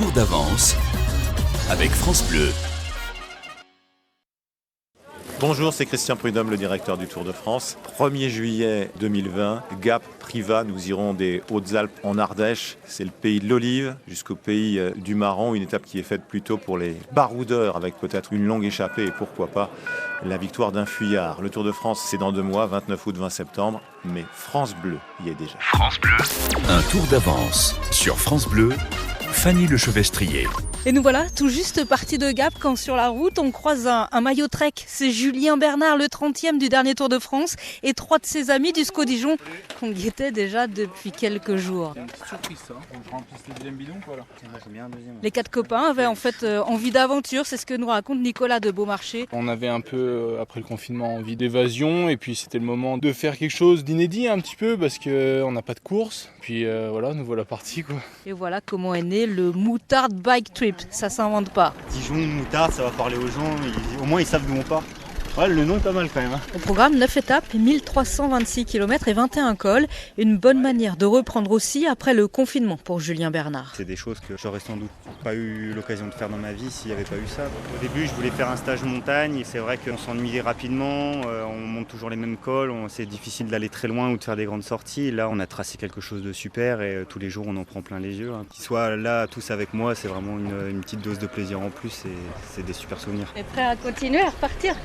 tour d'avance avec France Bleu. Bonjour, c'est Christian Prudhomme, le directeur du Tour de France. 1er juillet 2020, Gap, Privas, nous irons des Hautes-Alpes en Ardèche. C'est le pays de l'olive jusqu'au pays du marron, une étape qui est faite plutôt pour les baroudeurs avec peut-être une longue échappée et pourquoi pas la victoire d'un fuyard. Le Tour de France, c'est dans 2 mois, 29 août, 20 septembre, mais France Bleu y est déjà. France Bleu. Un tour d'avance sur France Bleu, Fanny Lechevestrier. Et nous voilà tout juste partis de Gap quand sur la route on croise un maillot trek. C'est Julien Bernard, le 30e du dernier Tour de France et 3 de ses amis du SCO Dijon qu'on guettait déjà depuis quelques jours. C'est une petite surprise ça, je remplisse le deuxième bidon quoi là. J'aime bien un deuxième. Les 4 copains avaient en fait envie d'aventure, c'est ce que nous raconte Nicolas de Beaumarchais. On avait un peu, après le confinement, envie d'évasion et puis c'était le moment de faire quelque chose d'inédit un petit peu parce qu'on n'a pas de course. Puis voilà, nous voilà partis quoi. Et voilà comment est né le Moutard Bike Trip, ça s'invente pas. Dijon, moutarde, ça va parler aux gens, au moins ils savent d'où on part. Ouais, le nom est pas mal quand même. Au programme, 9 étapes, 1326 km et 21 cols. Une bonne manière de reprendre aussi après le confinement pour Julien Bernard. C'est des choses que j'aurais sans doute pas eu l'occasion de faire dans ma vie s'il n'y avait pas eu ça. Au début, je voulais faire un stage montagne et c'est vrai qu'on s'ennuyait rapidement, on monte toujours les mêmes cols, c'est difficile d'aller très loin ou de faire des grandes sorties. Là, on a tracé quelque chose de super et tous les jours, on en prend plein les yeux. Qu'ils soient là tous avec moi, c'est vraiment une petite dose de plaisir en plus et c'est des super souvenirs. Et prêt à continuer, à repartir ?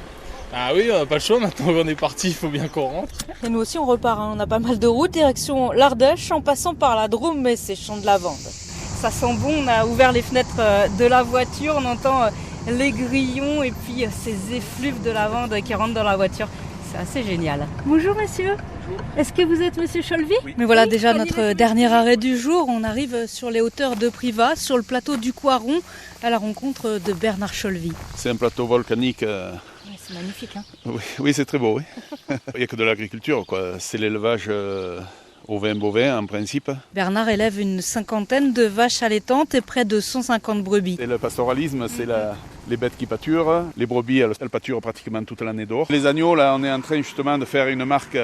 Ah oui, on n'a pas le choix, maintenant qu'on est parti, il faut bien qu'on rentre. Et nous aussi on repart, on a pas mal de routes, direction l'Ardèche en passant par la Drôme et ses champs de lavande. Ça sent bon, on a ouvert les fenêtres de la voiture, on entend les grillons et puis ces effluves de lavande qui rentrent dans la voiture. C'est assez génial. Bonjour messieurs. Bonjour. Est-ce que vous êtes monsieur Cholvy ? Oui. Mais voilà oui, déjà notre dernier arrêt du jour, on arrive sur les hauteurs de Privas, sur le plateau du Coiron, à la rencontre de Bernard Cholvy. C'est un plateau volcanique. C'est magnifique. Hein, oui, c'est très beau. Oui. Il n'y a que de l'agriculture, quoi. C'est l'élevage ovin-bovin en principe. Bernard élève une 50aine de vaches allaitantes et près de 150 brebis. Et le pastoralisme, c'est les bêtes qui pâturent. Les brebis, elles pâturent pratiquement toute l'année dehors. Les agneaux, là, on est en train justement de faire une marque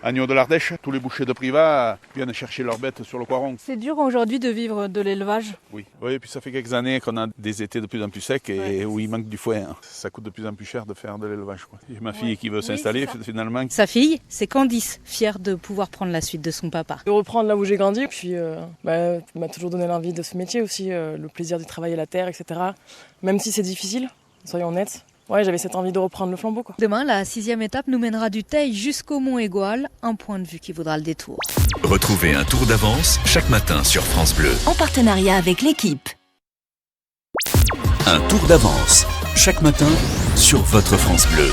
agneaux de l'Ardèche. Tous les bouchers de Privas viennent chercher leurs bêtes sur le Coiron. C'est dur aujourd'hui de vivre de l'élevage ? Oui, et puis ça fait quelques années qu'on a des étés de plus en plus secs et où il manque du foin. Ça coûte de plus en plus cher de faire de l'élevage, quoi. J'ai ma fille qui veut s'installer finalement. Sa fille, c'est Candice, fière de pouvoir prendre la suite de son papa. De reprendre là où j'ai grandi, puis m'a toujours donné l'envie de ce métier aussi, le plaisir de travailler la terre, etc. Même si c'est difficile, soyons honnêtes. Ouais, j'avais cette envie de reprendre le flambeau, quoi. Demain, la 6e étape nous mènera du Teil jusqu'au Mont Égual, un point de vue qui vaudra le détour. Retrouvez un tour d'avance chaque matin sur France Bleu. En partenariat avec l'équipe. Un tour d'avance chaque matin sur votre France Bleu.